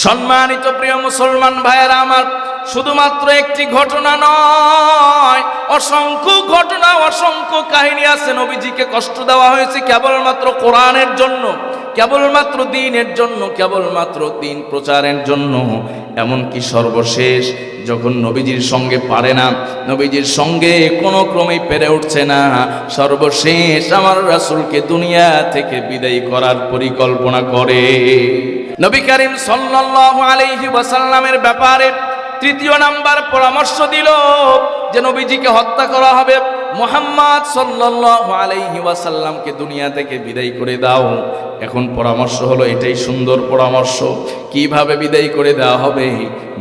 সম্মানিত প্রিয় মুসলমান ভাইয়েরা আমার, শুধুমাত্র একটি ঘটনা নয়, অসংখ্য ঘটনা, অসংখ্য কাহিনী আছে। নবীজিকে কষ্ট দেওয়া হয়েছে কেবলমাত্র কোরআনের জন্য, কেবলমাত্র দ্বীনের জন্য, কেবলমাত্র দ্বীন প্রচারের জন্য। এমনকি সর্বশেষ যখন নবীজির সঙ্গে পারে না, নবীজির সঙ্গে কোনো ক্রমেই পেরে উঠছে না, সর্বশেষ আমার রাসূলকে দুনিয়া থেকে বিদায় করার পরিকল্পনা করে। নবী করিম সাল্লাল্লাহু আলাইহি ওয়াসাল্লামের ব্যাপারে তৃতীয় নাম্বার পরামর্শ দিল যে নবীজিকে হত্যা করা হবে, মুহাম্মদ সাল্লাল্লাহু আলাইহি ওয়াসাল্লামকে দুনিয়া থেকে বিদায় করে দাও। এখন পরামর্শ হলো এটাই সুন্দর পরামর্শ, কিভাবে বিদায় করে দেওয়া হবে,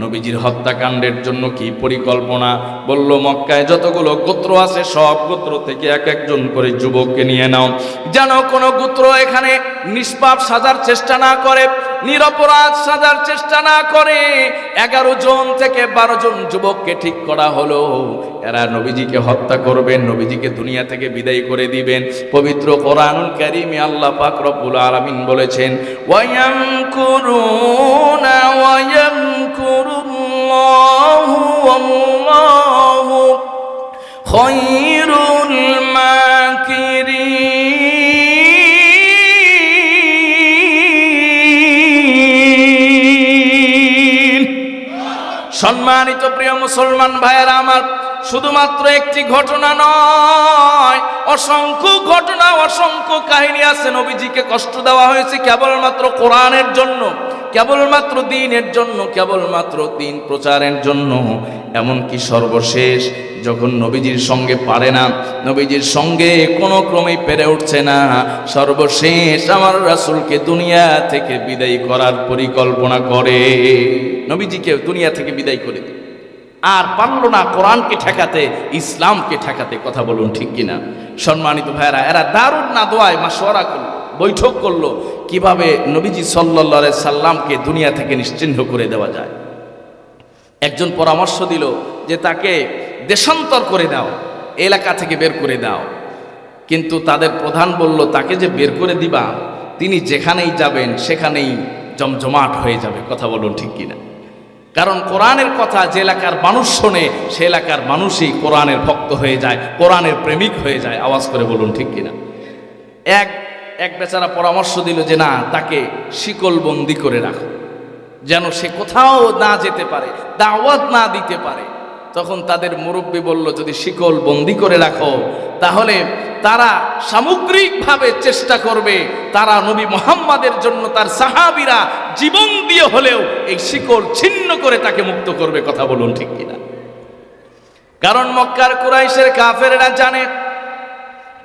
নবীজির হত্যাকাণ্ডের জন্য কি পরিকল্পনা। বলল, মক্কায় যতগুলো গোত্র আছে সব গোত্র থেকে এক একজন করে যুবককে নিয়ে নাও, যেন কোনো গোত্র এখানে নিষ্পাপ সাজার চেষ্টা না করে, নিরপরাধ সাজার চেষ্টা না করে। 11 জন থেকে 12 জন যুবককে ঠিক করা হলো, এরা নবীজিকে হত্যা করবেন, নবীজিকে দুনিয়া থেকে বিদায় করে দিবেন। পবিত্র কোরআনুল কারীমে আল্লাহ পাক রব্বুল আলামিন বলেছেন, ওয়ায়ামকুরুনা ওয়ায়ামকুরুল্লাহু ওয়াল্লাহু খায়রুল মাকিরিন। সম্মানিত প্রিয় মুসলমান ভাইয়েরা আমার, শুধুমাত্র একটি ঘটনা নয়, অসংখ্য ঘটনা, অসংখ্য কাহিনী আছে। নবীজিকে কষ্ট দেওয়া হয়েছে কেবলমাত্র কোরআনের জন্য, কেবলমাত্র দ্বীনের জন্য, কেবলমাত্র দ্বীন প্রচারের জন্য। এমনকি সর্বশেষ যখন নবীজির সঙ্গে পারে না, নবীজির সঙ্গে কোনো ক্রমেই পেরে উঠছে না, সর্বশেষ আমার রাসূলকে দুনিয়া থেকে বিদায় করার পরিকল্পনা করে। নবীজিকে দুনিয়া থেকে বিদায় করে দিল, আর পারল না কোরআনকে ঠেকাতে, ইসলামকে ঠেকাতে। কথা বলুন ঠিক কিনা? সম্মানিত ভাইয়েরা, এরা দারুন না দোয়ায় মাশওয়ারা করলো, বৈঠক করলো কিভাবে নবীজি সাল্লাল্লাহু আলাইহি সাল্লামকে দুনিয়া থেকে নিশ্চিহ্ন করে দেওয়া যায়। একজন পরামর্শ দিল যে তাকে দেশান্তর করে দাও, এলাকা থেকে বের করে দাও। কিন্তু তাদের প্রধান বলল, তাকে যে বের করে দিবা, তিনি যেখানেই যাবেন সেখানেই জমজমাট হয়ে যাবে। কথা বলুন ঠিক কিনা? কারণ কোরআনের কথা যে এলাকার মানুষ শোনে, সে এলাকার মানুষই কোরআনের ভক্ত হয়ে যায়, কোরআনের প্রেমিক হয়ে যায়। আওয়াজ করে বলুন ঠিক কিনা? এক বেচারা পরামর্শ দিল যে না, তাকে শিকলবন্দি করে রাখো, যেন সে কোথাও না যেতে পারে, দাওয়াত না দিতে পারে। তখন তাদের মুরব্বী বলল, যদি শিকল বন্দি করে রাখো তাহলে তারা সামগ্রিকভাবে চেষ্টা করবে, তারা নবী মুহাম্মাদের জন্য তার সাহাবীরা জীবন দিয়ে হলেও এই শিকল ছিন্ন করে তাকে মুক্ত করবে। কথা বলুন ঠিক কিনা? কারণ মক্কার কুরাইশের কাফেররা জানে,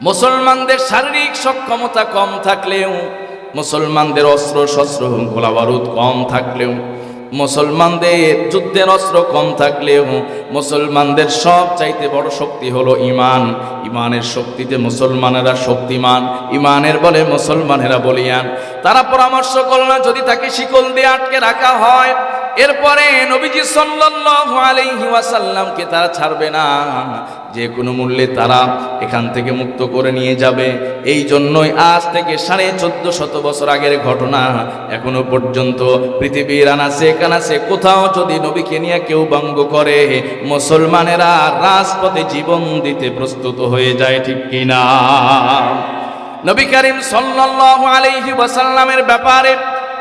মুসলমানদের শারীরিক সক্ষমতা কম থাকলেও, মুসলমানদের অস্ত্র শস্ত্র গোলা বারুদ কম থাকলেও, মুসলমানদের যুদ্ধের অস্ত্র কম থাকলেও, মুসলমানদের সব চাইতে বড় শক্তি হলো ইমান। ইমানের শক্তিতে মুসলমানেরা শক্তিমান, ইমানের বলে মুসলমানেরা বলিয়ান। তারা পরামর্শ করল, যদি তাকে শিকল দিয়ে আটকে রাখা হয়, এরপরে নবীজি সাল্লাল্লাহু আলাইহি ওয়াসাল্লামকে তারা ছাড়বে না, যে কোনো মূল্যে তারা এখান থেকে মুক্ত করে নিয়ে যাবে। এই জন্যই আজ থেকে 1450 বছর আগের ঘটনা এখনো পর্যন্ত পৃথিবীর আনাচে কানাচে কোথাও যদি নবীকে নিয়ে কেউ ব্যঙ্গ করে, মুসলমানেরা রাজপথে জীবন দিতে প্রস্তুত হয়ে যায়। ঠিক কিনা? নবী করিম সাল্লাল্লাহু আলাইহি ওয়াসাল্লামের ব্যাপারে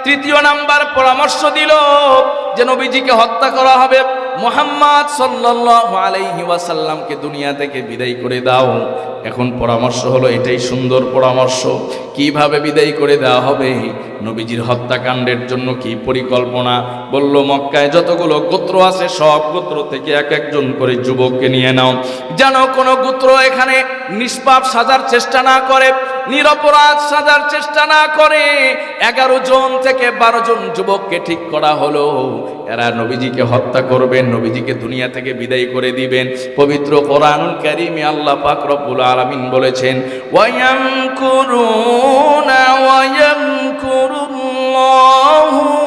তৃতীয় নাম্বার পরামর্শ দিল যে নবীজিকে হত্যা করা হবে, মুহাম্মদ সাল্লাল্লাহু আলাইহি ওয়াসাল্লামকে দুনিয়া থেকে বিদায় করে দাও। এখন পরামর্শ হলো এটাই সুন্দর পরামর্শ, কিভাবে বিদায় করে দেওয়া হবে, নবীজির হত্যাকাণ্ডের জন্য কি পরিকল্পনা। বলল, মক্কায় যতগুলো গোত্র আছে সব গোত্র থেকে এক একজন করে যুবককে নিয়ে নাও, যেন কোনো গোত্র এখানে নিষ্পাপ সাজার চেষ্টা না করে, নিরপরাধ সাজার চেষ্টা না করে। 11 জন থেকে 12 জন যুবককে ঠিক করা হলো, এরা নবীজিকে হত্যা করবেন, নবীজিকে দুনিয়া থেকে বিদায় করে দিবেন। পবিত্র কোরআনুল কারীমে আল্লাহ পাক রব্বুল আলামিন বলেছেন, ওয়ায়ামকুরুনা ওয়ায়ামকুরুল্লাহু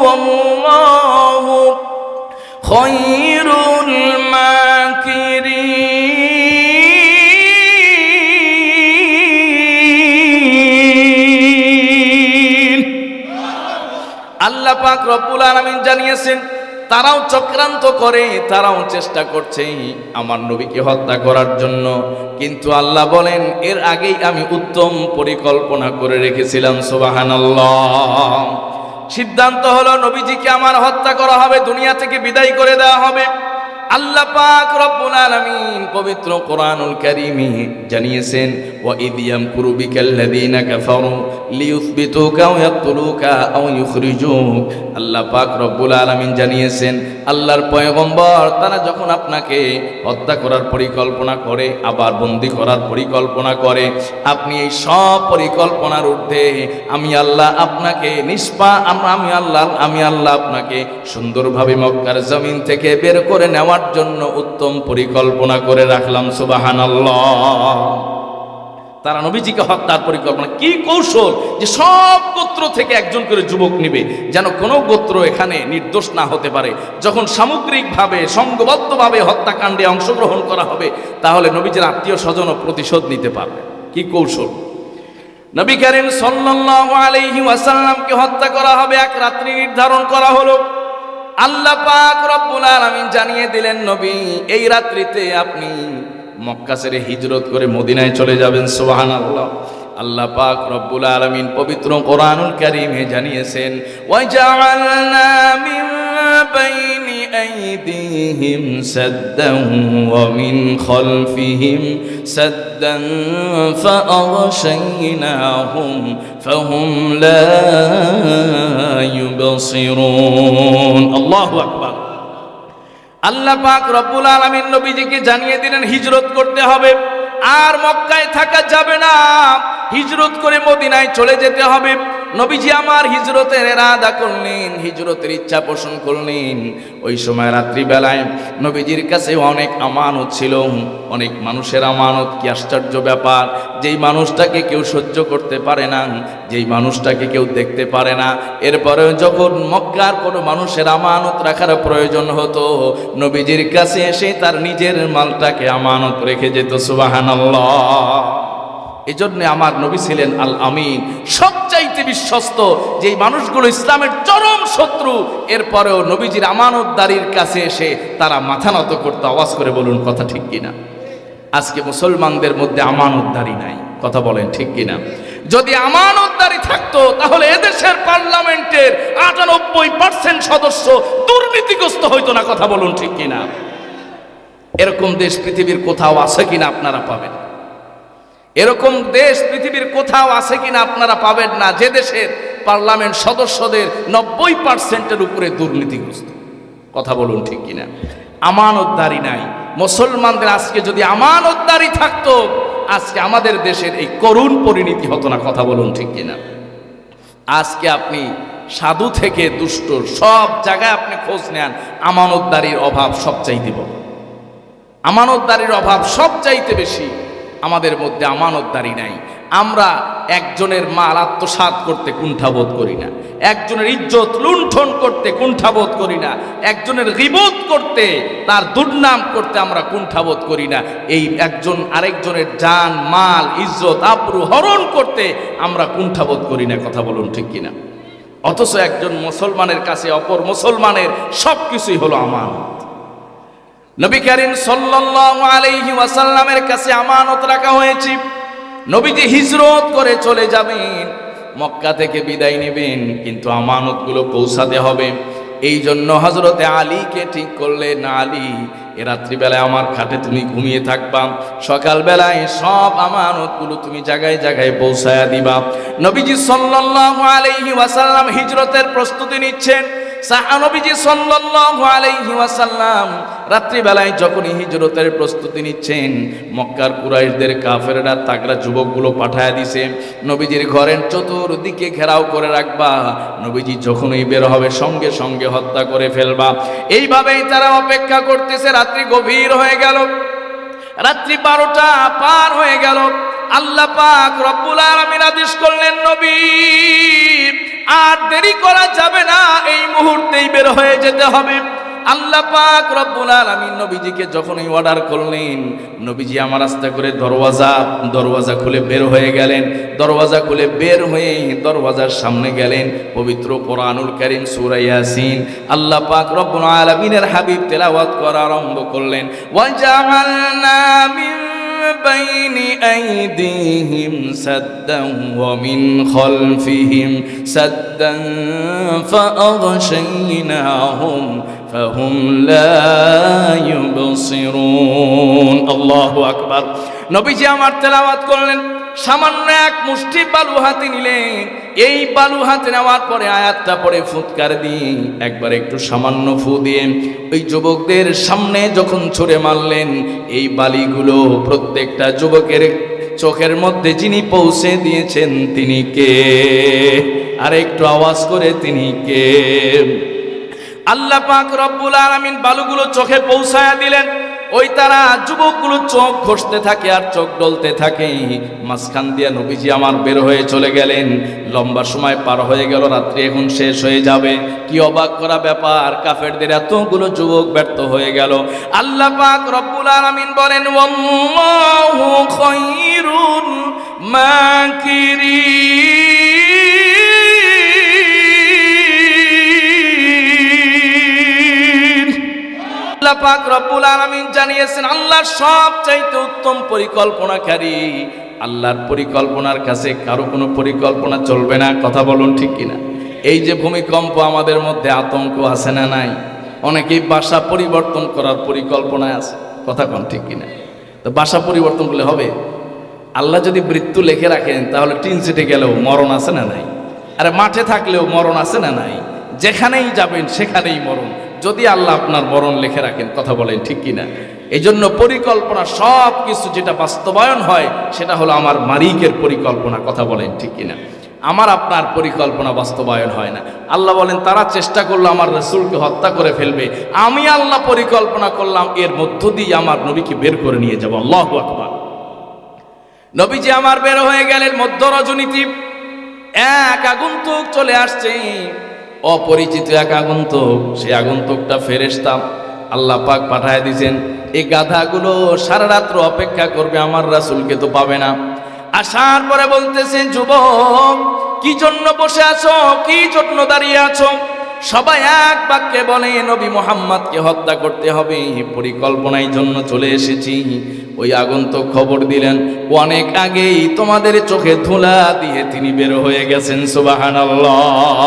ওয়াল্লাহু খায়রুল মাকিরিন। আল্লাহ পাক রব্বুল আলামিন জানিয়েছেন তারাও চক্রান্ত করে, তারাও চেষ্টা করছে আমার নবীকে হত্যা করার জন্য, কিন্তু আল্লাহ বলেন এর আগেই আমি উত্তম পরিকল্পনা করে রেখেছিলাম। সুবহানাল্লাহ। সিদ্ধান্ত হলো নবীজিকে আমার হত্যা করা হবে, দুনিয়া থেকে বিদায় করে দেওয়া হবে। আল্লাহ পাক রব্বুল আলামিন পবিত্র কোরআনুল কারীমে জানিয়েছেন ওয়া ইদ ইয়ামকুরু বিকাল্লাযীনা কাফারু লিইউসবিতুকা আও ইয়াকতুলুকা আও ইউখরিজুক। আল্লাহ পাক রব্বুল আলামিন জানিয়েছেন আল্লাহর পয়গম্বর তারা যখন আপনাকে হত্যা করার পরিকল্পনা করে, আবার বন্দী করার পরিকল্পনা করে, আপনি এই সব পরিকল্পনার ঊর্ধ্বে আমি আল্লাহ আপনাকে আমি আল্লাহ আপনাকে সুন্দরভাবে মক্কার জমিন থেকে বের করে নেওয়ার জন্য উত্তম পরিকল্পনা করে রাখলাম। সুবহানাল্লাহ। তারা নবীজিকে হত্যার পরিকল্পনা, কি কৌশল যে সব গোত্র থেকে একজন করে যুবক নিবে, যেন কোনো গোত্র এখানে নির্দোষ না হতে পারে। যখন সামগ্রিকভাবে সংঘবদ্ধভাবে হত্যাকাণ্ডে অংশগ্রহণ করা হবে, তাহলে নবীজির আত্মীয় স্বজনও প্রতিশোধ নিতে পারবে। কি কৌশল! নবী করিম সাল্লাল্লাহু আলাইহি ওয়াসাল্লামকে হত্যা করা হবে, এক রাত্রি নির্ধারণ করা হলো। আল্লাহ পাক রব্বুল আলামিন জানিয়ে দিলেন নবী এই রাত্রিতে আপনি মক্কা ছেড়ে হিজরত করে মদিনায় চলে যাবেন। সুবহানাল্লাহ। আল্লাহ পাক রব্বুল আলামিন পবিত্র কোরআনুল কারীমে জানিয়েছেন ওয়া জাআলনা মিন বাইনি আইদিহিম সাদ্দান ওয়া মিন খালফিহিম সাদ্দান ফাআগশাইনাহুম ফাহুম লা ইউবসিরুন। আল্লাহু আকবার। আল্লাহ পাক রব্বুল আলামিন নবীজিকে জানিয়ে দিলেন হিজরত করতে হবে, আর মক্কায় থাকা যাবে না, হিজরত করে মদিনায় চলে যেতে হবে। নবীজি আমার হিজরতের ইরাদা করলেন, হিজরতের ইচ্ছা পোষণ করলেন। ওই সময় রাত্রিবেলায় নবীজির কাছে অনেক আমানত ছিল, অনেক মানুষের আমানত। কি আশ্চর্য ব্যাপার! যেই মানুষটাকে কেউ সহ্য করতে পারে না, যেই মানুষটাকে কেউ দেখতে পারে না, এরপরেও যখন মক্কার কোনো মানুষের আমানত রাখার প্রয়োজন হতো, নবীজির কাছে এসে তার নিজের মালটাকে আমানত রেখে যেত। সুবহানাল্লাহ। এজন্য আমার নবী ছিলেন আল আমিন, সবচাইতে বিশ্বস্ত। যেই মানুষগুলো ইসলামের চরম শত্রু, এরপরেও নবীজির আমানতদারির কাছে এসে তারা মাথা নত করতে। আওয়াজ করে বলুন কথা ঠিক কিনা? আজকে মুসলমানদের মধ্যে আমানতদারি নাই, কথা বলেন ঠিক কিনা? যদি আমানতদারি থাকতো তাহলে এদেশের পার্লামেন্টের 98% সদস্য দুর্নীতিগ্রস্ত হইতো না, কথা বলুন ঠিক কিনা? এরকম দেশ পৃথিবীর কোথাও আছে কিনা আপনারা পাবেন? এরকম দেশ পৃথিবীর কোথাও আছে কিনা আপনারা পাবেন না, যে দেশের পার্লামেন্ট সদস্যদের 90%-এর উপরে দুর্নীতিগ্রস্ত। কথা বলুন ঠিক কিনা? আমানতদারি নাই। মুসলমানদের আজকে যদি আমানতদারি থাকতো, আজকে আমাদের দেশের এই করুণ পরিণতি হতো না, কথা বলুন ঠিক কিনা? আজকে আপনি সাধু থেকে দুষ্ট সব জায়গায় আপনি খোঁজ নেন, আমানতদারির অভাব সবচাইতে বড়, আমানতদারির অভাব সবচাইতে বেশি। আমাদের মধ্যে আমানতদারি নাই। আমরা একজনের মাল আত্মসাৎ করতে কুণ্ঠাবোধ করি না, একজনের ইজ্জত লুণ্ঠন করতে কুণ্ঠাবোধ করি না, একজনের গীবত করতে, তার দুর্নাম করতে আমরা কুণ্ঠাবোধ করি না। এই একজন আরেকজনের জান মাল ইজ্জত আবরু হরণ করতে আমরা কুণ্ঠাবোধ করি না, কথা বলুন ঠিক কিনা? অথচ একজন মুসলমানের কাছে অপর মুসলমানের সবকিছুই হলো আমানত। নবী করিম সাল্লাল্লাহু আলাইহি ওয়াসাল্লামের কাছে আমানত রাখা হয়েছে। নবীজি হিজরত করে চলে যাবেন, মক্কা থেকে বিদায় নেবেন, কিন্তু আমানতগুলো পৌঁছাতে হবে। এই জন্য হযরতে আলীকে ঠিক করলেন, আলী এ রাত্রিবেলায় আমার খাটে তুমি ঘুমিয়ে থাকবা, সকালবেলায় সব আমানতগুলো তুমি জায়গায় জায়গায় পৌঁছায়া দিবা। নবীজি সাল্লাল্লাহু আলাইহি ওয়াসাল্লাম হিজরতের প্রস্তুতি নিচ্ছেন। নবীজি সাল্লাল্লাহু আলাইহি ওয়াসাল্লাম রাত্রিবেলায় যখনই হিজরতের প্রস্তুতি নিচ্ছেন, মক্কার কুরাইশদের কাফেররা তাগড়া যুবকগুলো পাঠায়া দিছে নবীজির ঘরের চতুর্দিকে ঘেরাও করে রাখবা, নবীজি যখনই বের হবে সঙ্গে সঙ্গে হত্যা করে ফেলবা। এইভাবেই তারা অপেক্ষা করতেছে। রাত্রি গভীর হয়ে গেল, রাত্রি 12টা পার হয়ে গেল। আল্লাহ পাক রব্বুল আলামিন আদেশ করলেন, নবী আর দেরি করা যাবে না, এই মুহূর্তেই বের হয়ে যেতে হবে। আল্লাহ পাক রব্বুল আলামিন নবীজিকে যখনই অর্ডার করলেন, নবীজি আমার আস্তে করে দরওয়াজা খুলে বের হয়ে গেলেন। দরওয়াজা খুলে বের হয়ে দরওয়াজার সামনে গেলেন। পবিত্র কোরআনুল কারীম সূরা ইয়াসিন আল্লাহ পাক রব্বুল আলামিনের হাবিব তেলাওয়াত করা আরম্ভ করলেন। ওয়াজআলনা মিন বাইনি আইদিহিম সাদ্দান ওয়া মিন খালফিহিম সাদ্দান ফাআগশাইনাহুম ফাহুম লা ইউবসিরুন। আল্লাহু আকবার। নবীজি আমার তেলাওয়াত করলেন, সামান্য এক মুষ্টি বালু হাতে নিলেন। এই বালু হাতে নেওয়ার পরে আয়াতটা পড়ে ফুৎকার দিয়ে একবার একটু সামান্য ফু দিয়ে ওই যুবকদের সামনে যখন ছুঁড়ে মারলেন, এই বালিগুলো প্রত্যেকটা যুবকের চোখের মধ্যে যিনি পৌঁছে দিয়েছেন তিনি কে? আর একটু আওয়াজ করে তিনি কে? আল্লাহ পাক রব্বুল আলামিন বালুগুলো চোখে পৌঁছায়া দিলেন। ওই তারা যুবকগুলো চোখ ঘষতে থাকে আর চোখ ডলতে থাকে। মাঝখান দিয়ে নবীজি আমার বের হয়ে চলে গেলেন। লম্বা সময় পার হয়ে গেল, রাত্রি এখন শেষ হয়ে যাবে। কি অবাক করা ব্যাপার, কাফেরদের এতগুলো যুবক ব্যর্থ হয়ে গেল। আল্লাহ পাক রব্বুল আলামিন বলেন, ওয়াল্লাহু খায়রুল মাকিরিন। আল্লাহ পাক রব্বুল আলামিন জানিয়েছেন আল্লাহ সবচাইতে উত্তম পরিকল্পনাকারী। আল্লাহর পরিকল্পনার কাছে কারো কোনো পরিকল্পনা চলবে না। কথা বলুন ঠিক কিনা? এই যে ভূমিকম্প, আমাদের মধ্যে আতঙ্ক আছে না নাই? অনেকেই বাসা পরিবর্তন করার পরিকল্পনায় আছে। কথা কোন ঠিক কিনা? তো বাসা পরিবর্তন করলে হবে? আল্লাহ যদি মৃত্যু লিখে রাখেন তাহলে টিন সিটে গেলেও মরণ আছে না নাই? আরে মাঠে থাকলেও মরণ আছে না নাই? যেখানেই যাবেন সেখানেই মরণ, যদি আল্লাহ আপনার মরণ লিখে রাখেন। কথা বলেন ঠিক কিনা? এই জন্য পরিকল্পনা সব কিছু যেটা বাস্তবায়ন হয় সেটা হলো আমার মালিকের পরিকল্পনা। কথা বলেন ঠিক কিনা? আমার আপনার পরিকল্পনা বাস্তবায়ন হয় না। আল্লাহ বলেন তারা চেষ্টা করলো আমার রাসূলকে হত্যা করে ফেলবে, আমি আল্লাহ পরিকল্পনা করলাম এর মধ্য দিয়ে আমার নবীকে বের করে নিয়ে যাব। আল্লাহু আকবার। নবীজি আমার বের হয়ে গেলেন। মধ্য রজনীতি এক আগন্তুক চলে আসছে, অপরিচিত এক আগন্তুক। সেই আগন্তুকটা ফেরেশতা আল্লাহ পাক পাঠায় দিয়েছেন। এই গাধাগুলো সারা রাত্র অপেক্ষা করবে, আমার রাসূলকে তো পাবে না। আসার পরে বলতেছেন, যুবক কি জন্য বসে আছো, কি জন্য দাঁড়িয়ে আছো? সবাই এক বাক্যে বলে নবী মুহাম্মদকে হত্যা করতে হবে, পরিকল্পনার জন্য চলে এসেছি। ওই আগন্তুক খবর দিলেন অনেক আগেই তোমাদের চোখে ধুলা দিয়ে তিনি বের হয়ে গেছেন। সুবহানাল্লাহ।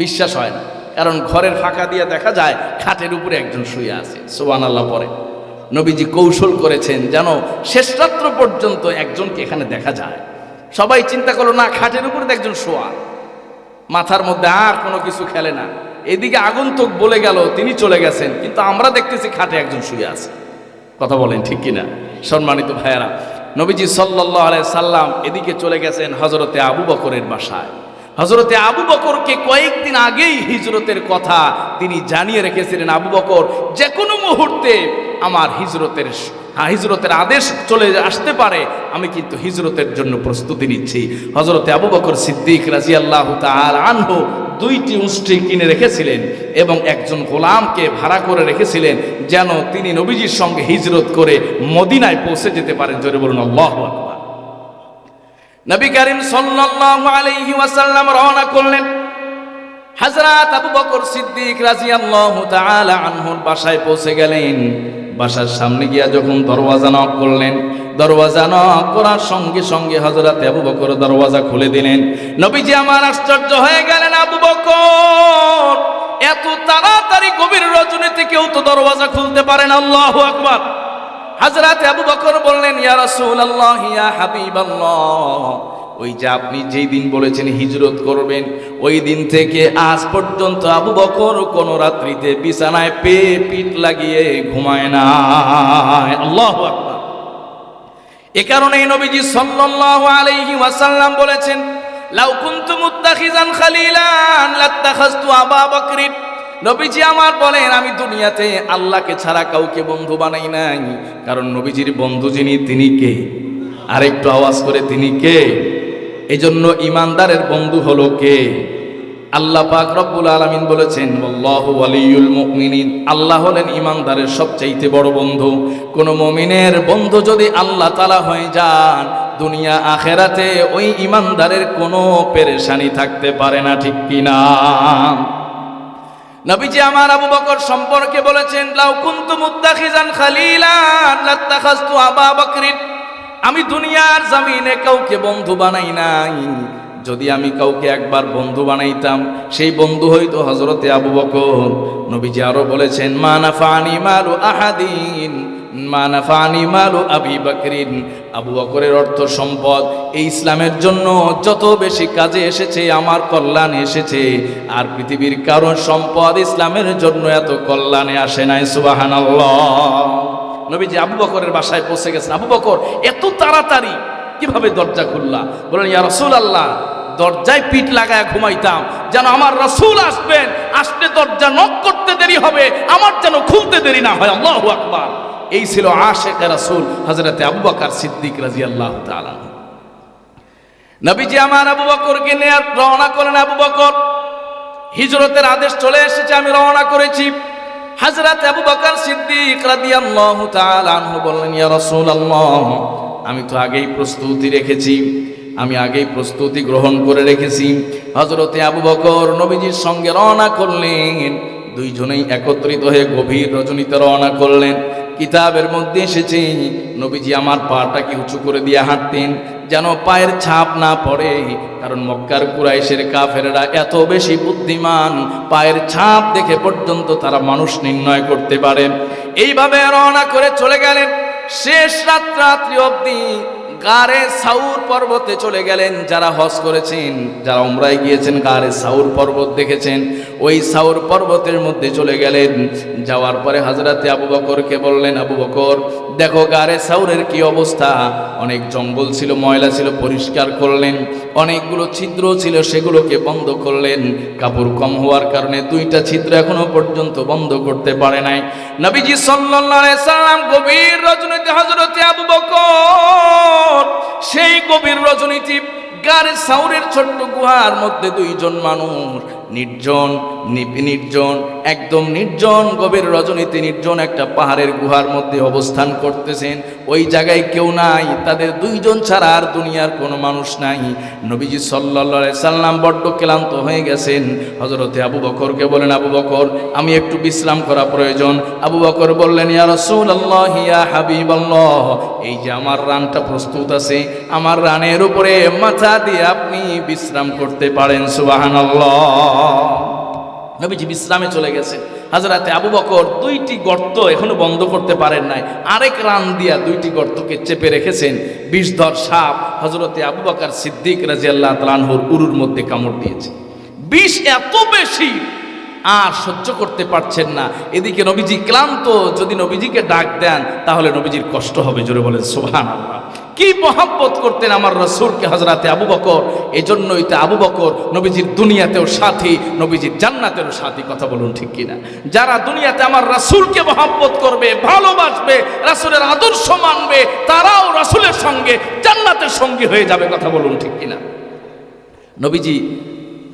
বিশ্বাস হয় না, কারণ ঘরের ফাঁকা দিয়ে দেখা যায় খাটের উপরে একজন শুয়ে আছে। সুবহানাল্লাহ। পরে নবীজি কৌশল করেছেন যেন শেষ রাত্র পর্যন্ত একজনকে এখানে দেখা যায়। সবাই চিন্তা করলো না, খাটের উপরে একজন শোয়া, মাথার মধ্যে আর কোনো কিছু খেলে না। এদিকে আগন্তুক বলে গেল তিনি চলে গেছেন, কিন্তু আমরা দেখতেছি খাটে একজন শুয়ে আছে। কথা বলেন ঠিক কিনা? সম্মানিত ভাইয়েরা, নবীজি সাল্লাল্লাহু আলাইহি সাল্লাম এদিকে চলে গেছেন হযরতে আবু বকরের বাসায়। হযরতে আবু বকরকে কয়েকদিন আগেই হিজরতের কথা তিনি জানিয়ে রেখেছিলেন। আবু বকর যে কোনো মুহূর্তে আমার হিজরতের আদেশ চলে আসতে পারে, আমি কিন্তু হিজরতের জন্য প্রস্তুতি নিচ্ছি। হযরতে আবু বকর সিদ্দিক রাদিয়াল্লাহু তাআলা আনহু দুইটি উষ্ট্রি কিনে রেখেছিলেন এবং একজন গোলামকে ভাড়া করে রেখেছিলেন, যেন তিনি নবীজির সঙ্গে হিজরত করে মদিনায় পৌঁছে যেতে পারেন। জোরে বলুন আল্লাহু আকবার। নবী করিম সাল্লাল্লাহু আলাইহি ওয়াসাল্লাম রওনা করলেন। হযরত আবু বকর সিদ্দিক রাদিয়াল্লাহু তাআলা আনহুর বাসায় পৌঁছে গেলেন। বাসার সামনে গিয়া যখন দরওয়াজা নক করলেন, দরওয়াজা নক করার সঙ্গে সঙ্গে হযরত আবু বকর দরওয়াজা খুলে দিলেন। নবীজি আমার আশ্চর্য হয়ে গেলেন, আবু বকর এত তাড়াতাড়ি গভীর রজনীতে কেউ তো দরওয়াজা খুলতে পারে না। আল্লাহু আকবার। হযরত আবু বকর বললেন, ইয়া রাসূলুল্লাহ, ইয়া হাবিবাল্লাহ, ওই যে আপনি যেই দিন বলেছেন হিজরত করবেন, ওই দিন থেকে আজ পর্যন্ত আবু বকর কোন রাত্রিতে বিছানায় পিঠ লাগিয়ে ঘুমায় না। আল্লাহু আকবার। এ কারণে নবীজি সাল্লাল্লাহু আলাইহি ওয়াসাল্লাম বলেছেন, লাউ কুনতু মুত্তাখিজান খালিলান লাত্তাখাযতু আবু বকর। নবীজি আমার বলেন, আমি দুনিয়াতে আল্লাহকে ছাড়া কাউকে বন্ধু বানাই নাই। কারণ নবীজির বন্ধু যিনি তিনি কে? আরেকটু আওয়াজ করে তিনি কে? এই জন্য ইমানদারের বন্ধু হলো কে? আল্লাহ পাক রব্বুল আলামিন বলেছেন আল্লাহু ওয়ালিয়ুল মুমিনিন, আল্লাহ হলেন ইমানদারের সবচেয়ে বড় বন্ধু। কোন মুমিনের বন্ধু যদি আল্লাহ তাআলা হয়ে যান, দুনিয়া আখেরাতে ওই ইমানদারের কোনো পেরেশানি থাকতে পারে না, ঠিক কিনা? নবীজি আমার আবু বকর সম্পর্কে বলেছেন, লাউ কুনতু মুত্তাখিজান খালিলান লাত্তাখাযতু আবু বকরিন, আমি দুনিয়ার জমিনে কাউকে বন্ধু বানাই নাই, যদি আমি কাউকে একবার বন্ধু বানাইতাম সেই বন্ধু হইতো হযরতে আবু বকর। নবীজি আরো বলেছেন, মা নাফানি মালু আহাদিন মা নাফানি মালু আবি বকরিন, আবু বকরের অর্থ সম্পদ এই ইসলামের জন্য যত বেশি কাজে এসেছে, আমার কল্যাণে এসেছে, আর পৃথিবীর কারো সম্পদ ইসলামের জন্য এত কল্যাণে আসে নাই। সুবহানাল্লাহ। নবীজি আবু বকরের বাসায় পৌঁছে গেছেন। আবু বকর এত তাড়াতাড়ি কিভাবে দরজা খুললা? বলেন, ইয়া রাসূলুল্লাহ, দরজায় পিঠ লাগায় ঘুমাইতাম, যেন আমার রাসূল আসবেন, আসলে দরজা নক করতে দেরি হবে, আমার যেন খুলতে দেরি না হয়। আল্লাহু আকবার। এই ছিল আশিকে রাসূল হযরতে আবু বকর সিদ্দিক রাদিয়াল্লাহু তাআলা। নবীজি আমার আবু বকরকে নিয়ে রওনা করলেন। আবু বকর, হিজরতের আদেশ চলে এসেছে, আমি রওনা করেছি। হযরত আবু বকর সিদ্দিক রাদিয়াল্লাহু তাআলা আনহু বললেন, ইয়া রাসূলুল্লাহ, আমি তো আগেই প্রস্তুতি রেখেছি, আমি আগেই প্রস্তুতি গ্রহণ করে রেখেছি। হযরতে আবু বকর নবীজির সঙ্গে রওনা করলেন। দুইজনেই একত্রিত হয়ে গভীর রজনীতে রওনা করলেন। কিতাবের মধ্যে এসেছে, নবীজি আমার পাটাকে উঁচু করে দিয়ে হাঁটতেন যেন পায়ের ছাপ না পড়ে, কারণ মক্কার কুরাইশের কাফেররা এত বেশি বুদ্ধিমান, পায়ের ছাপ দেখে পর্যন্ত তারা মানুষ নির্ণয় করতে পারেন। এইভাবে রওনা করে চলে গেলেন। শেষ রাত্রি অবধি গারে সাউর পর্বতে চলে গেলেন। যারা হজ করেছেন, যারা উমরায় গিয়েছেন, গারে সাউর পর্বত দেখেছেন, ওই সাউর পর্বতের মধ্যে চলে গেলেন। যাওয়ার পরে হযরতে আবু বকরকে বললেন, আবু বকর, দেখো গারে সাউরের কি অবস্থা। অনেক জঙ্গল ছিল, ময়লা ছিল, পরিষ্কার করলেন। অনেকগুলো ছিদ্র ছিল, সেগুলোকে বন্ধ করলেন। কাপড় কম হওয়ার কারণে 2টা ছিদ্র এখনো পর্যন্ত বন্ধ করতে পারে নাই। নবীজি সাল্লাল্লাহু আলাইহি সাল্লাম গভীর রজনীতে হযরতে আবু বকর, সেই গভীর রজনীতে গারে সাউরের ছোট্ট গুহার মধ্যে 2জন মানুষ, নির্জন একদম নির্জন, গভীর রজনীতে নির্জন একটা পাহাড়ের গুহার মধ্যে অবস্থান করতেছেন। ওই জায়গায় কেউ নাই, তাদের 2জন ছাড়া আর দুনিয়ার কোনো মানুষ নাই। নবীজি সাল্লাল্লাহু আলাইহি সাল্লাম বড্ড ক্লান্ত হয়ে গেছেন। হযরতে আবু বকরকে বলেন, আবু বকর, আমি একটু বিশ্রাম করা প্রয়োজন। আবু বকর বললেন, ইয়া রাসূলুল্লাহ, ইয়া হাবিবাল্লাহ, এই যে আমার রানটা প্রস্তুত আছে, আমার রানের উপরে মাথা দিয়ে আপনি বিশ্রাম করতে পারেন। সুবহানাল্লাহ। নবীজি বিশ্রামে চলে গেছেন। হযরতে আবু বকর 2টি গর্ত এখনো বন্ধ করতে পারেন নাই, আরেক রান দিয়া 2টি গর্তকে চেপে রেখেছেন। বিষধর সাপ হযরতে আবু বকর সিদ্দিক রাদিয়াল্লাহু তাআলা আনহুর উরুর মধ্যে কামড় দিয়েছে। বিষ এত বেশি আর সহ্য করতে পারছেন না। এদিকে নবীজি ক্লান্ত, যদি নবীজিকে ডাক দেন তাহলে নবীজির কষ্ট হবে। জোরে বলেন সুবহানাল্লাহ। কি মহব্বত করতেন আমার রাসূলকে হযরতে আবু বকর। এজন্যই তো আবু বকর নবীজির দুনিয়াতেও সাথী, নবীজির জান্নাতেও সাথী। কথা বলুন ঠিক কিনা? যারা দুনিয়াতে আমার রাসূলকে মহব্বত করবে, ভালোবাসবে, রাসূলের আদর্শ মানবে, তারাও রাসূলের সঙ্গে জান্নাতের সঙ্গী হয়ে যাবে। কথা বলুন ঠিক কিনা? নবীজি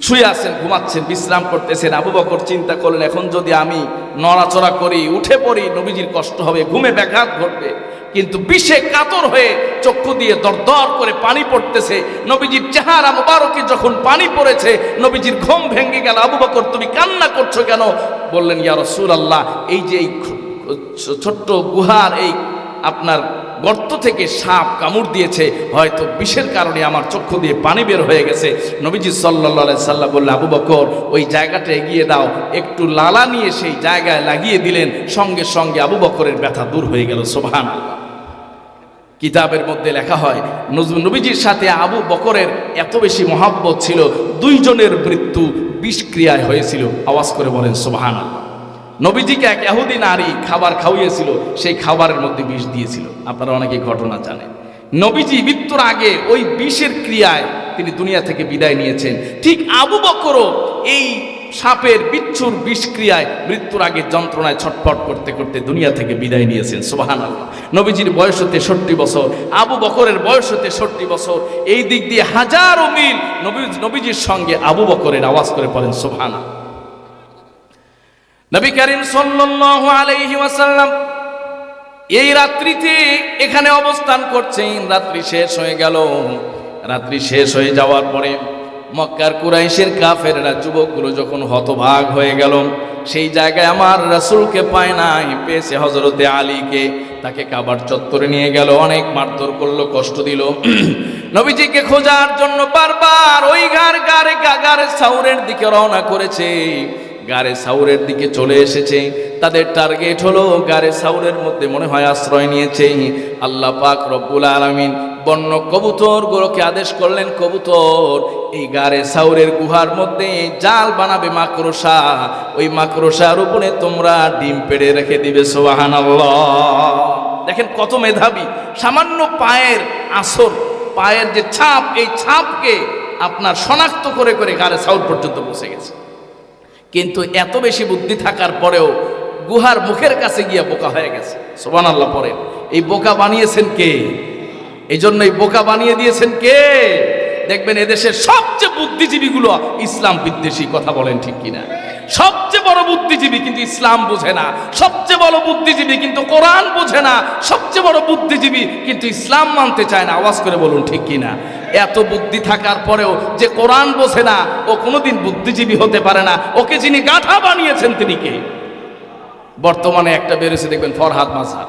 শুয়ে আছেন, ঘুমাচ্ছেন, বিশ্রাম করতেছেন। আবু বকর চিন্তা করলেন, এখন যদি আমি নড়াচড়া করি, উঠে পড়ি, নবীজির কষ্ট হবে, ঘুমে ব্যাঘাত ঘটবে। কিন্তু বিষে কাতর হয়ে চক্ষু দিয়ে দরদর করে পানি পড়তেছে। নবীজির চেহারা মোবারকে যখন পানি পড়েছে, নবীজির ঘুম ভেঙে গেল। আবু বকর, তুমি কান্না করছো কেন? বললেন, ইয়া রাসূলুল্লাহ, এই যে এই ছোট্ট গুহার এই আপনার গর্ত থেকে সাপ কামড় দিয়েছে, হয়তো বিষের কারণে আমার চক্ষু দিয়ে পানি বের হয়ে গেছে। নবীজি সাল্লাল্লাহু আলাইহি সাল্লাম বললেন, আবু বকর, ওই জায়গাটা এগিয়ে দাও। একটু লালা নিয়ে সেই জায়গায় লাগিয়ে দিলেন, সঙ্গে সঙ্গে আবু বকরের ব্যথা দূর হয়ে গেল। সুবহানাল্লাহ। কিতাবের মধ্যে লেখা হয়, নবীজির সাথে আবু বকরের এত বেশি মহব্বত ছিল, 2জনের মৃত্যু বিষক্রিয়ায় হয়েছিল। আওয়াজ করে বলেন সুবহানাল্লাহ। নবীজিকে এক ইহুদি নারী খাবার খাওয়িয়েছিল, সেই খাবারের মধ্যে বিষ দিয়েছিল। আপনারা অনেকে ঘটনা জানেন। নবীজি মৃত্যুর আগে ওই বিষের ক্রিয়ায় তিনি দুনিয়া থেকে বিদায় নিয়েছেন। ঠিক আবু বকরও এই সাপের বিচ্ছুর বিষক্রিয়ায় মৃত্যুর আগে যন্ত্রণায় ছটফট করতে করতে দুনিয়া থেকে বিদায় নিয়েছেন। সুবহানাল্লাহ। নবীজির বয়স 63 বছর, আবু বকরের বয়স 63 বছর। এই দিক দিয়ে হাজারো মিল নবীজির সঙ্গে আবু বকরের আওয়াজ করে পড়েন সুবহানাল্লাহ। নবী করিম সাল্লাল্লাহু আলাইহি ওয়াসাল্লাম এই রাত্রিতে এখানে অবস্থান করছেন। রাত্রি শেষ হয়ে গেল। রাত্রি শেষ হয়ে যাওয়ার পরে মক্কার কুরাইশের কাফেররা যুবকগুলো যখন হতভাগ হয়ে গেল, সেই জায়গায় আমার রাসূলকে পায় নাই, পেয়েছে হযরতে আলীকে। তাকে কাবার চত্বরে নিয়ে গেল, অনেক মারধর করলো, কষ্ট দিল। নবীজিকে খোঁজার জন্য বারবার ওই গারে সাউরের দিকে রওনা করেছে। গারে সাউরের দিকে চলে এসেছে। তাদের টার্গেট হলো গারে সাউরের মধ্যে মনে হয় আশ্রয় নিয়েছে। আল্লাহ পাক রব্বুল আলামিন বন্য কবুতরগুলোকে আদেশ করলেন, কবুতর এই গারে সাউরের গুহার মধ্যে জাল বানাবে মাকড়সা, ওই মাকড়সার উপরে তোমরা ডিম পেড়ে রেখে দিবে। সুবহানাল্লাহ। দেখেন কত মেধাবী। সামান্য পায়ের আসর, পায়ের যে ছাপ, এই ছাপকে আপনার শনাক্ত করে করে গারে সাউর পর্যন্ত পৌঁছে গেছে। কিন্তু এত বেশি বুদ্ধি থাকার পরেও গুহার মুখের কাছে গিয়ে বোকা হয়ে গেছে। সুবহানাল্লাহ। পরে এই বোকা বানিয়েছেন কে? এই জন্য এই বোকা বানিয়ে দিয়েছেন কে? দেখবেন এদেশের সবচেয়ে বুদ্ধিজীবীগুলো ইসলাম বিদ্বেষী। কথা বলেন ঠিক কিনা? সবচেয়ে বড় বুদ্ধিজীবী কিন্তু ইসলাম বোঝে না, সবচেয়ে বড় বুদ্ধিজীবী কিন্তু কোরআন বোঝে না, সবচেয়ে বড় বুদ্ধিজীবী কিন্তু ইসলাম মানতে চায় না। আওয়াজ করে বলুন ঠিক কিনা? এত বুদ্ধি থাকার পরেও যে কোরআন বোঝে না, ও কোনোদিন বুদ্ধিজীবী হতে পারে না। ওকে যিনি গাধা বানিয়েছেন তিনি কে? বর্তমানে একটা বেরোছে দেখবেন, ফরহাদ মাঝহার।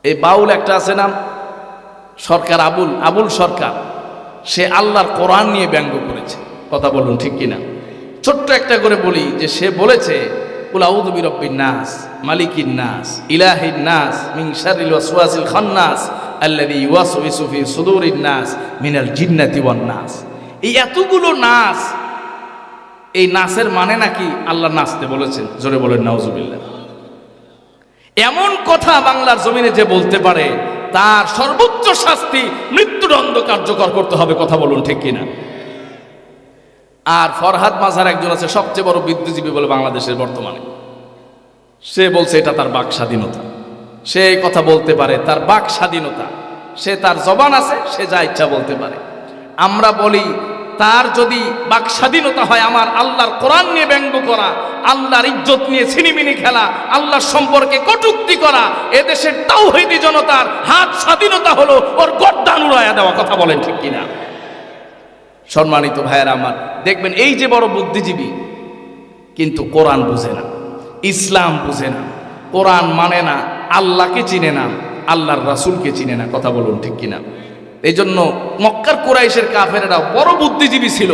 এই বাউল একটা আছে নাম সরকার, আবুল সরকার। সে আল্লাহর কোরআন নিয়ে ব্যঙ্গ করেছে। কথা বলুন ঠিক কিনা? ছোট্ট একটা করে বলি যে সে বলেছে, কুল আউযু বিরাব্বিন নাস, মালিকিন নাস, ইলাহিন নাস, মিন শাররিল ওয়াসওয়াসিল খান্নাস, আল্লাযী ইউওয়াসওয়িসু ফি সুদুরিন নাস মিনাল জিন্নাতি ওয়ান নাস। এই এতগুলো নাস, এই নাসের মানে নাকি আল্লাহ নাচতে বলেছেন? জোরে বলেন নাউজুবিল্লাহ। এমন কথা বাংলার জমিনে যে বলতে পারে, তার সর্বোচ্চ শাস্তি মৃত্যুদণ্ড কার্যকর করতে হবে। কথা বলুন ঠিক কিনা? আর ফরহাদ মাঝহার একজন আছে সবচেয়ে বড় বুদ্ধিজীবী বলে বাংলাদেশের বর্তমানে। সে বলছে এটা তার বাক স্বাধীনতা, সে এই কথা বলতে পারে, তার বাক স্বাধীনতা, সে তার জবান আছে, সে যা ইচ্ছা বলতে পারে। আমরা বলি তার যদি বাক স্বাধীনতা হয়, আমার আল্লাহর কোরআন নিয়ে ব্যঙ্গ করা, আল্লাহর ইজ্জত নিয়ে ছিনিমিনি খেলা, আল্লাহর সম্পর্কে কটূক্তি করা, এদেশের তাওহীদি জনতার হাত স্বাধীনতা হলো ওর গর্দান উড়াইয়া দেওয়া। কথা বলেন ঠিক কিনা? সম্মানিত ভাইয়েরা আমার, দেখবেন এই যে বড় বুদ্ধিজীবী কিন্তু কোরআন বুঝে না, ইসলাম বুঝে না, কোরআন মানে না, আল্লাহকে চিনে না, আল্লাহর রাসূলকে চিনে না। কথা বলুন ঠিক কিনা? এই জন্য মক্কার কুরাইশের কাফেরেরা বড় বুদ্ধিজীবী ছিল,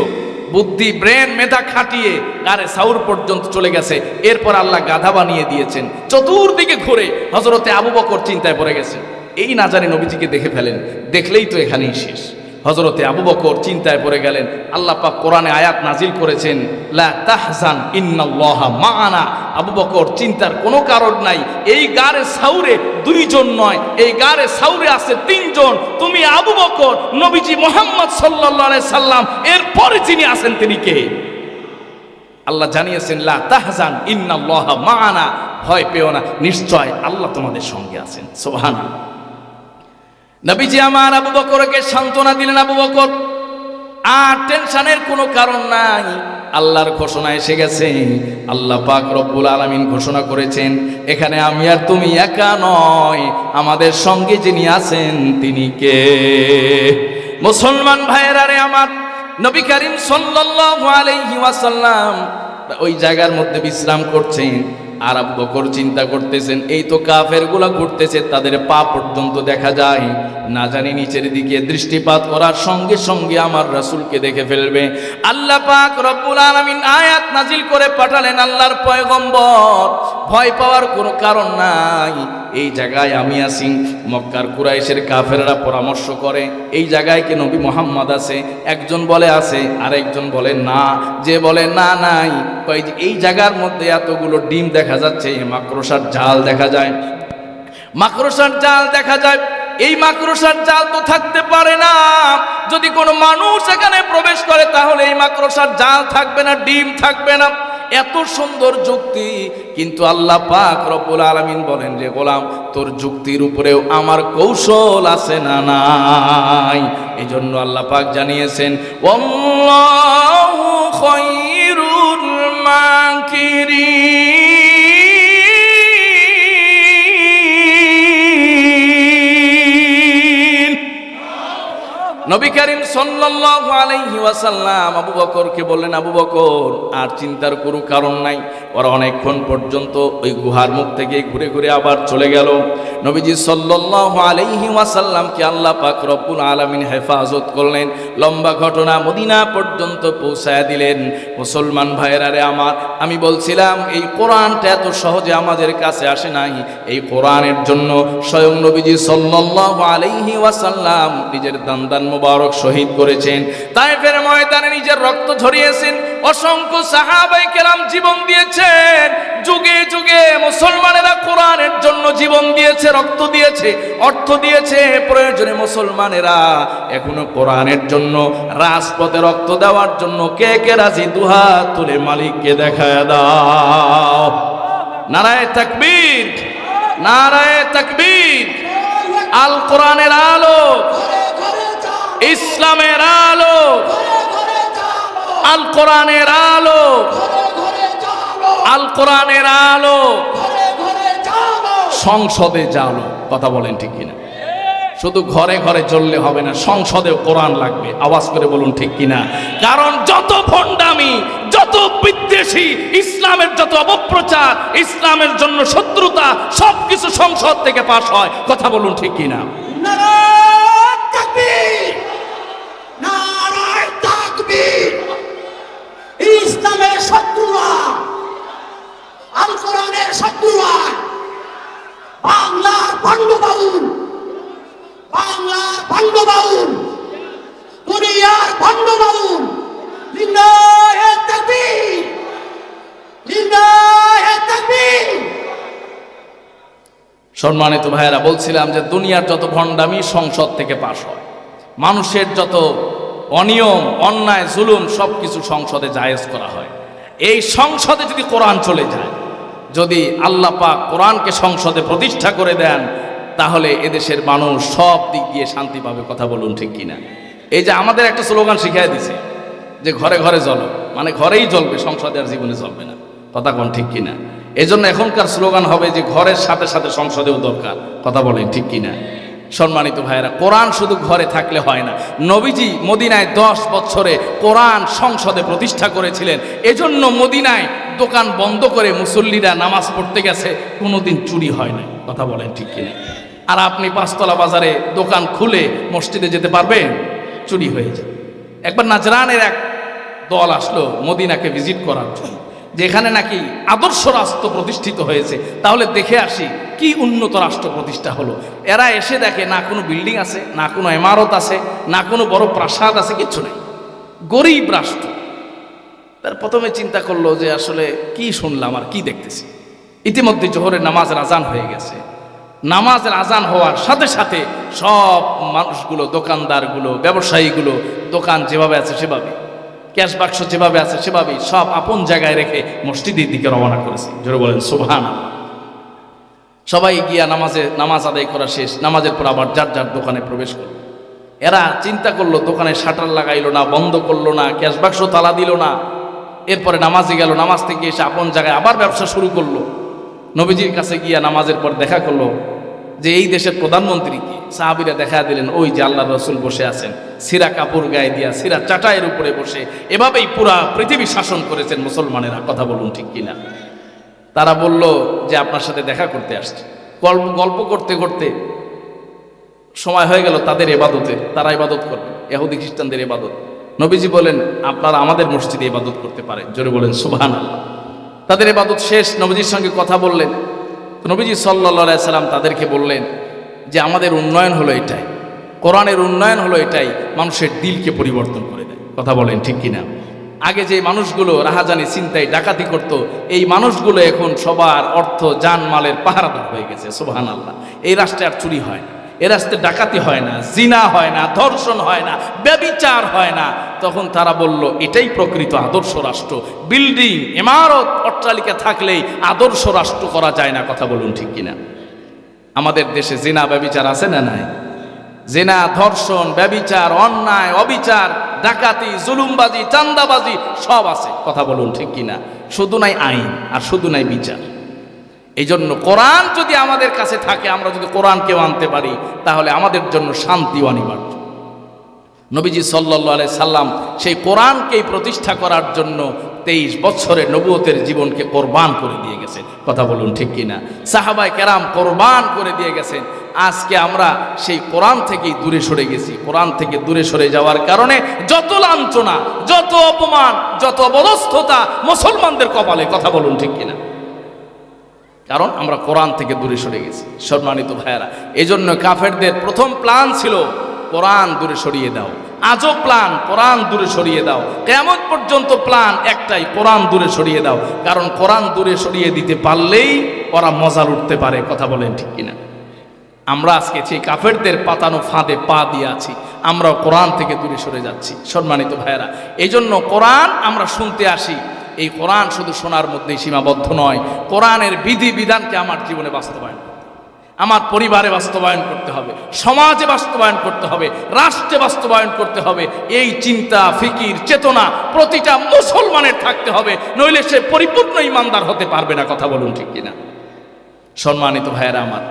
বুদ্ধি ব্রেন মেধা খাটিয়ে গারে সাউর পর্যন্ত চলে গেছে। এরপর আল্লাহ গাধা বানিয়ে দিয়েছেন। চতুর্দিকে ঘুরে হযরতে আবু বকর চিন্তায় পড়ে গেছেন, এই না জানি নবীজিকে দেখে ফেলেন, দেখলেই তো এখানেই শেষ। হযরতে আবু বকর চিন্তায় পড়ে গেলেন। আল্লাহ পাক কোরআনে আয়াত নাজিল করেছেন, লা তাহজান ইন্নাল্লাহা মাআনা। আবু বকর চিন্তার কোনো কারণ নাই। এই গারে সাউরে দুইজন নয়, এই গারে সাউরে আছে তিনজন। তুমি আবু বকর, নবীজি মুহাম্মদ সাল্লাল্লাহু আলাইহি সাল্লাম, এরপরে যিনি আছেন তিনি কে? আল্লাহ জানিয়েছেন, লা তাহজান ইন্নাল্লাহা মাআনা। ভয় পেও না, নিশ্চয় আল্লাহ তোমাদের সঙ্গে আছেন। সুবহানাল্লাহ। নবীজি আমার আবু বকরকে সান্ত্বনা দিলেন, আবু বকর আর টেনশনের কোনো কারণ নাই, আল্লাহর ঘোষণা এসে গেছে। আল্লাহ পাক রব্বুল আলামিন ঘোষণা করেছেন, এখানে আমি আর তুমি একা নয়, আমাদের সঙ্গে যিনি আছেন তিনি কে? মুসলমান ভাইয়েরা রে আমার, নবী করিম সাল্লাল্লাহু আলাইহি ওয়াসাল্লাম ওই জায়গার মধ্যে বিশ্রাম করছেন। আর আবু বকর চিন্তা করতেছেন, এই তো কাফেরগুলো ঘুরতেছে, তাদের পা পর্যন্ত দেখা যায়, না জানি নিচের দিকে দৃষ্টিপাত করার সঙ্গে সঙ্গে আমার রাসূলকে দেখে ফেলবে। আল্লাহ পাক রব্বুল আলামিন আয়াত নাজিল করে পাঠালেন, আল্লাহর পয়গম্বর ভয় পাওয়ার কোনো কারণ নাই, এই জায়গায় আমি আছি। মক্কার কুরাইশের কাফেররা পরামর্শ করে, এই জায়গায় কি নবী মুহাম্মদ আছে? একজন বলে আছে, আরেকজন বলে না। যে বলে না নাই, কয় যে এই জায়গার মধ্যে এতগুলো ডিম দেখা যাচ্ছে, মাকড়সার জাল দেখা যায়, মাকড়সার জাল দেখা যায়। এই মাকড়সার জাল তো থাকতে পারে না। যদি কোনো মানুষ এখানে প্রবেশ করে তাহলে এই মাকড়সার জাল থাকবে না, ডিম থাকবে না। এত সুন্দর যুক্তি, কিন্তু আল্লাহ পাক রব্বুল আলামিন বলেন যে গোলাম, তোর যুক্তির উপরেও আমার কৌশল আছে না নাই। এই জন্য আল্লাহ পাক জানিয়েছেন, আল্লাহু খায়রুল মাকিরিন। নবী করিম সাল্লাল্লাহু আলাইহি ওয়াসাল্লাম আবু বকরকে বললেন, আবু বকর, আর চিন্তার কোনো কারণ নাই। ওরা অনেকক্ষণ পর্যন্ত ওই গুহার মুখ থেকে ঘুরে ঘুরে আবার চলে গেল। নবীজি সাল্লাল্লাহু আলাইহি ওয়াসাল্লামকে আল্লাহ পাক রব্বুল আলামিন হেফাজত করলেন। লম্বা ঘটনা, মদিনা পর্যন্ত পৌঁছায় দিলেন। মুসলমান ভাইয়েরা রে আমার, আমি বলছিলাম এই কোরআনটা এত সহজে আমাদের কাছে আসে নাই। এই কোরআনের জন্য স্বয়ং নবীজি সাল্লাল্লাহু আলাইহি ওয়াসাল্লাম নিজের দান মুবারক শহীদ করেছেন। তায়েফের ময়দানে নিজের রক্ত ঝরিয়েছেন। অসংখ্য সাহাবায়ে কেরাম জীবন দিয়েছেন। যুগে যুগে মুসলমানেরা কোরআনের জন্য জীবন দিয়েছে, রক্ত দিয়েছে, অর্থ দিয়েছে। প্রয়োজনে মুসলমানেরা এখনো কোরআনের জন্য রাজপথে রক্ত দেওয়ার জন্য কে কে রাজি? দুহাত তুলে মালিককে দেখায় দাও। নারায়ে তাকবীর, নারায়ে তাকবীর। আল কোরআনের আলো, ইসলামের আলো, আল কোরআনের আলো, আল কোরআনের আলো। সংসদে জ্বালো। কথা বলেন ঠিক কিনা? শুধু ঘরে ঘরে জ্বললে হবে না, সংসদেও কোরআন লাগবে। আওয়াজ করে বলুন ঠিক কিনা? কারণ যত ভণ্ডামি, যত বিদ্বেষী, ইসলামের যত অপপ্রচার, ইসলামের জন্য শত্রুতা, সবকিছু সংসদ থেকে পাস হয়। কথা বলুন ঠিক কিনা? নারায়ে তাকবীর, নারায়ে তাকবীর। ইসলামের শত্রুরা, আল কোরআনের শত্রুরা, বাংলার ভণ্ডবাউল, বাংলার ভণ্ডবাউল, দুনিয়ার ভণ্ডবাউল। লিল্লাহে তাকবীর, লিল্লাহে তাকবীর। সম্মানিত ভাইয়েরা, বলছিলাম যে দুনিয়ার যত ভণ্ডামি সংসদ থেকে পাস হয়। মানুষের যত অনিয়ম, অন্যায়, জুলুম সবকিছু সংসদে জায়েজ করা হয়। এই সংসদে যদি কোরআন চলে যায়, যদি আল্লাহ পাক কোরআনকে সংসদে প্রতিষ্ঠা করে দেন, তাহলে এদেশের মানুষ সব দিক দিয়ে শান্তি পাবে। কথা বলুন ঠিক কিনা? এই যে আমাদের একটা স্লোগান শিখিয়ে দিছে যে ঘরে ঘরে জ্বলো, মানে ঘরেই জ্বলবে, সংসদে আর জীবনে জ্বলবে না। কথা কোন ঠিক কিনা? এই জন্য এখনকার স্লোগান হবে যে ঘরের সাথে সাথে সংসদেও দরকার। কথা বলেন ঠিক কিনা? সম্মানিত ভাইয়েরা, কোরআন শুধু ঘরে থাকলে হয় না। নবীজি মদিনায় 10 বছরে কোরআন সংসদে প্রতিষ্ঠা করেছিলেন। এজন্য মদিনায় দোকান বন্ধ করে মুসল্লিরা নামাজ পড়তে গেছে, কোনোদিন চুরি হয় না। কথা বলেন ঠিক কিনা? আর আপনি পাঁচতলা বাজারে দোকান খুলে মসজিদে যেতে পারবেন? চুরি হয়ে যায়। একবার নাজরানের এক দল আসলো মদিনাকে ভিজিট করার জন্য, যেখানে নাকি আদর্শ রাষ্ট্র প্রতিষ্ঠিত হয়েছে। তাহলে দেখে আসি কি উন্নত রাষ্ট্র প্রতিষ্ঠা হলো। এরা এসে দেখে না কোনো বিল্ডিং আছে, না কোনো ইমারত আছে, না কোনো বড় প্রাসাদ আছে, কিচ্ছু নেই, গরিব রাষ্ট্র। তার প্রথমে চিন্তা করলো যে আসলে কি শুনলাম আর কি দেখতেছি। ইতিমধ্যে জোহরের নামাজের আজান হয়ে গেছে। নামাজের আজান হওয়ার সাথে সাথে সব মানুষগুলো, দোকানদারগুলো, ব্যবসায়ীগুলো দোকান যেভাবে আছে সেভাবে, ক্যাশ বাক্স যেভাবে আছে সেভাবেই সব আপন জায়গায় রেখে মসজিদের দিকে রওনা করেছে। জোরে বলেন সুবহানাল্লাহ। সবাই গিয়া নামাজ আদায় করা শেষ। নামাজের পর আবার যার যার দোকানে প্রবেশ করলো। এরা চিন্তা করলো দোকানে শাটার লাগাইলো না, বন্ধ করলো না, ক্যাশ বাক্স তালা দিল না। এরপরে নামাজে গেল, নামাজ থেকে এসে আপন জায়গায় আবার ব্যবসা শুরু করলো। নবীজির কাছে গিয়া নামাজের পর দেখা করলো যে এই দেশের প্রধানমন্ত্রী কি? সাহাবীরা দেখা দিলেন ওই যে আল্লাহর রাসূল বসে আছেন, সিরা কাপড় গায়ে দিয়া, সিরা চাটাইয়ের উপরে বসে। এভাবেই পুরা পৃথিবী শাসন করেছেন মুসলমানেরা। কথা বলুন ঠিক কিনা? তারা বলল যে আপনার সাথে দেখা করতে আসছে। গল্প করতে করতে সময় হয়ে গেল তাদের ইবাদতের। তারা ইবাদত করবে, ইহুদি খ্রিস্টানদের ইবাদত। নবীজি বলেন আপনারা আমাদের মসজিদে ইবাদত করতে পারেন। জোরে বলেন সুবহানাল্লাহ। তাদের ইবাদত শেষ, নবীজির সঙ্গে কথা বললেন। নবীজি সাল্লাল্লাহু আলাইহি সাল্লাম তাদেরকে বললেন যে আমাদের উন্নয়ন হলো এটাই, কোরআনের উন্নয়ন হলো এটাই, মানুষের দিলকে পরিবর্তন করে দেয়। কথা বলেন ঠিক কিনা? আগে যে মানুষগুলো রাহাজানি, চিন্তায়, ডাকাতি করত, এই মানুষগুলো এখন সবার অর্থ, জানমালের পাহারাদার হয়ে গেছে। সুবহানাল্লাহ। এই রাষ্ট্রে আর চুরি হয় না, এ রাস্তায় ডাকাতি হয় না, জিনা হয় না, ধর্ষণ হয় না, ব্যভিচার হয় না, তখন তারা বলল এটাই প্রকৃত আদর্শ রাষ্ট্র। বিল্ডিং, ইমারত, অট্টালিকা থাকলেই আদর্শ রাষ্ট্র করা যায় না। কথা বলুন ঠিক কিনা? আমাদের দেশে জিনা ব্যভিচার আছে না নাই? জিনা, ধর্ষণ, ব্যভিচার, অন্যায়, অবিচার, ডাকাতি, জুলুমবাজি, চাঁদাবাজি সব আছে। কথা বলুন ঠিক কিনা? শুধু নাই আইন আর শুধু নাই বিচার। এই জন্য কোরআন যদি আমাদের কাছে থাকে, আমরা যদি কোরআনকেও আনতে পারি, তাহলে আমাদের জন্য শান্তি অনিবার্য। নবীজি সাল্লাল্লাহু আলাইহি সাল্লাম সেই কোরআনকেই প্রতিষ্ঠা করার জন্য 23 বছরের নবুয়তের জীবনকে কোরবান করে দিয়ে গেছেন। কথা বলুন ঠিক কিনা? সাহাবায়ে কেরাম কোরবান করে দিয়ে গেছেন। আজকে আমরা সেই কোরআন থেকেই দূরে সরে গেছি। কোরআন থেকে দূরে সরে যাওয়ার কারণে যত লাঞ্ছনা, যত অপমান, যত অবস্থতা মুসলমানদের কপালে। কথা বলুন ঠিক কিনা? কারণ আমরা কোরআন থেকে দূরে সরে গেছি। সম্মানিত ভাইয়েরা, এই জন্য কাফেরদের প্রথম প্ল্যান ছিল কোরআন দূরে সরিয়ে দাও। আজও প্ল্যান কোরআন দূরে সরিয়ে দাও। কিয়ামত পর্যন্ত প্ল্যান একটাই, কোরআন দূরে সরিয়ে দাও। কারণ কোরআন দূরে সরিয়ে দিতে পারলেই ওরা মজা লুটতে পারে। কথা বলেন ঠিক কিনা? আমরা আজকে সেই কাফেরদের পাতানো ফাঁদে পা দিয়ে আছি। আমরাও কোরআন থেকে দূরে সরে যাচ্ছি। সম্মানিত ভাইয়েরা, এই জন্য কোরআন আমরা শুনতে আসি। এই কোরআন শুধু শোনার মধ্যেই সীমাবদ্ধ নয়। কোরআনের বিধি বিধানকে আমার জীবনে বাস্তবায়ন, আমার পরিবারে বাস্তবায়ন করতে হবে, সমাজে বাস্তবায়ন করতে হবে, রাষ্ট্রে বাস্তবায়ন করতে হবে। এই চিন্তা, ফিকির, চেতনা প্রতিটা মুসলমানের থাকতে হবে, নইলে সে পরিপূর্ণ ইমানদার হতে পারবে না। কথা বলুন ঠিক কিনা? সম্মানিত ভাইয়েরা আমার,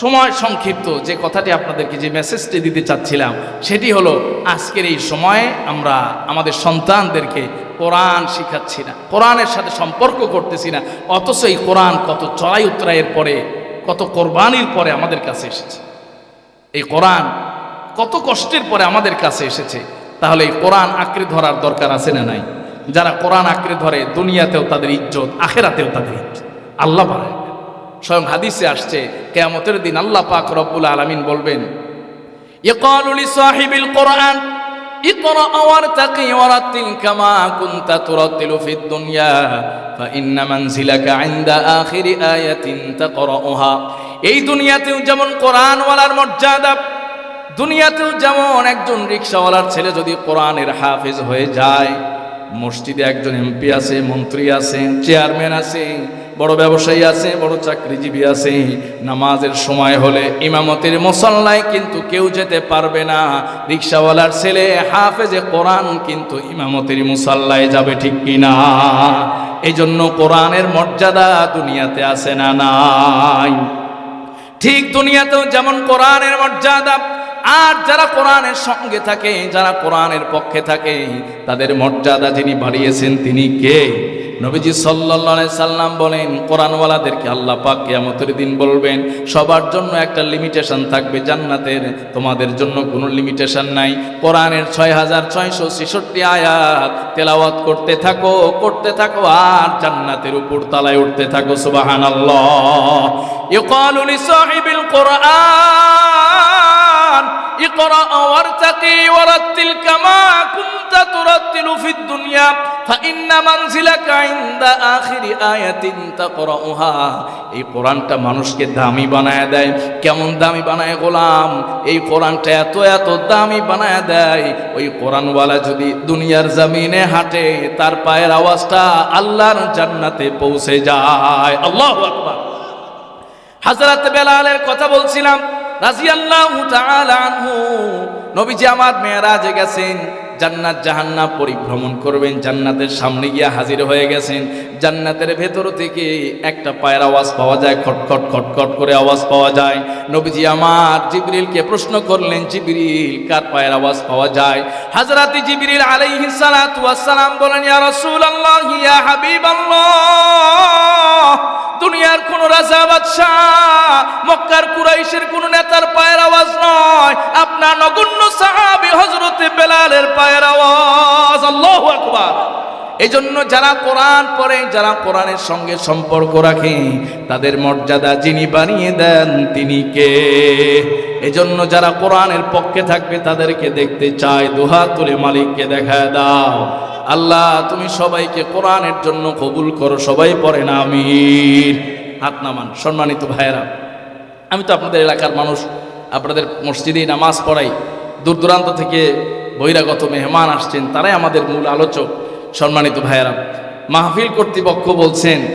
সময় সংক্ষিপ্ত, যে কথাটি আপনাদেরকে, যে মেসেজটি দিতে চাচ্ছিলাম সেটি হলো, আজকের এই সময়ে আমরা আমাদের সন্তানদেরকে কোরআন শিখাচ্ছি না, কোরআনের সাথে সম্পর্ক করতেছি না। অথচ এই কোরআন কত চড়াই উতরাইয়ের পরে, কত কোরবানির পরে আমাদের কাছে এসেছে। এই কোরআন কত কষ্টের পরে আমাদের কাছে এসেছে। তাহলে এই কোরআন আঁকড়ে ধরার দরকার আছে না নাই? যারা কোরআন আঁকড়ে ধরে, দুনিয়াতেও তাদের ইজ্জত, আখেরাতেও তাদের ইজ্জত আল্লাহ বাড়ায়। স্বয়ং হাদিসে আসছে, কিয়ামতের দিন আল্লাহ পাক রব্বুল আলামিন বলবেন, ইয়াকালু লিসাহিবিল কোরআন ইকরা ওয়ারতাকি ওয়ারাতিল কামা কুনতা তুরাতিলু ফিদ দুনিয়া ফাইন্না মানজিলাকা ইনদা আখিরি আয়াতিন তাকরাউহা। এই দুনিয়াতেও যেমন কোরআনওয়ালার মর্যাদা, দুনিয়াতেও যেমন একজন রিকশাওয়ালার ছেলে যদি কোরআনের হাফেজ হয়ে যায়, মসজিদে একজন এমপি আছে, মন্ত্রী আছে, চেয়ারম্যান আছে, বড় ব্যবসায়ী আছে, বড় চাকরিজীবী আছে, নামাজের সময় হলে ইমামতের মুসল্লায় কিন্তু কেউ যেতে পারবে না। রিকশাওয়ালার ছেলে হাফেজে কোরআন কিন্তু ইমামতের মুসল্লায় যাবে, ঠিক কিনা? এই জন্য কোরআনের মর্যাদা দুনিয়াতে আছে না নাই? ঠিক দুনিয়াতেও যেমন কোরআনের মর্যাদা, আর যারা কোরআনের সঙ্গে থাকে, যারা কোরআনের পক্ষে থাকে, তাদের মর্যাদা যিনি বাড়িয়েছেন তিনি কে? নবীজি সাল্লাল্লাহু আলাইহি সাল্লাম বলেন, কোরআনওয়ালাদেরকে আল্লাহ পাক কিয়ামতের দিন বলবেন, সবার জন্য একটা লিমিটেশন থাকবে জান্নাতের, তোমাদের জন্য কোনো লিমিটেশন নাই। কোরআনের 6666 আয়াত তেলাওয়াত করতে থাকো, করতে থাকো, আর জান্নাতের উপর তলায় উঠতে থাকো। সুবহানাল্লাহ। ইকালু লিসাহিবিল কোরআন ইকরা ওয়ারতাকি ওয়ারাতিল কামা কুনতা তুরাতিলু ফিদ দুনিয়া ফাইন্না মানজিলাকা ইনদা আখিরি আয়াতিন তাকরাউহা। এই কোরআনটা মানুষকে দামি বানায় দেয়। কেমন দামি বানায় গোলাম? এই কোরআনটা এত এত দামি বানায় দেয়, ওই কোরআনওয়ালা যদি দুনিয়ার জমিনে হাঁটে, তার পায়ের আওয়াজটা আল্লাহর জান্নাতে পৌঁছে যায়। আল্লাহু আকবার। হযরত বেলালের কথা বলছিলাম রাদিয়াল্লাহু তাআলা আনহু। নবীজি আমার মেরাজে গেছেন, জান্নাত জাহান্নাম পরিভ্রমণ করবেন, জান্নাতের সামনে গিয়ে হাজির হয়ে গেছেন। জান্নাতের ভেতর থেকে একটা পায়ের আওয়াজ পাওয়া যায়, খটখট খটখট করে আওয়াজ পাওয়া যায়। নবীজি আমার জিবরিলকে প্রশ্ন করলেন, জিবরিল, কার পায়ের আওয়াজ পাওয়া যায়? হযরত জিবরিল আলাইহিস সালাতু ওয়াস সালাম বলেন, ইয়া রাসূলুল্লাহ, ইয়া হাবিবাল্লাহ, দুনিয়ার কোন রাজা বাদশাহ, মক্কার কুরাইশের কোন নেতার পায়ের আওয়াজ নয়, আপনার নগণ্য সাহাবী হযরত বেলালের পায়ের আওয়াজ। আল্লাহু আকবার। এই জন্য যারা কোরআন পড়ে, যারা কোরআনের সঙ্গে সম্পর্ক রাখে, তাদের মর্যাদা যিনি বানিয়ে দেন তিনি কে? এই জন্য যারা কোরআনের পক্ষে থাকবে তাদেরকে দেখতে চায়, দুহাত তুলে মালিককে দেখায় দাও। আল্লাহ, তুমি সবাইকে কোরআনের জন্য কবুল করো। সবাই পড়েন আমিন। হাত নামান। সম্মানিত ভাইয়েরা, আমি তো আপনাদের এলাকার মানুষ, আপনাদের মসজিদেই নামাজ পড়াই, দূর দূরান্ত থেকে বহিরাগত মেহমান আসছেন, তারাই আমাদের মূল আলোচক। সম্মানিত ভাইয়েরা, মাহফিল কর্তৃপক্ষ বলছেন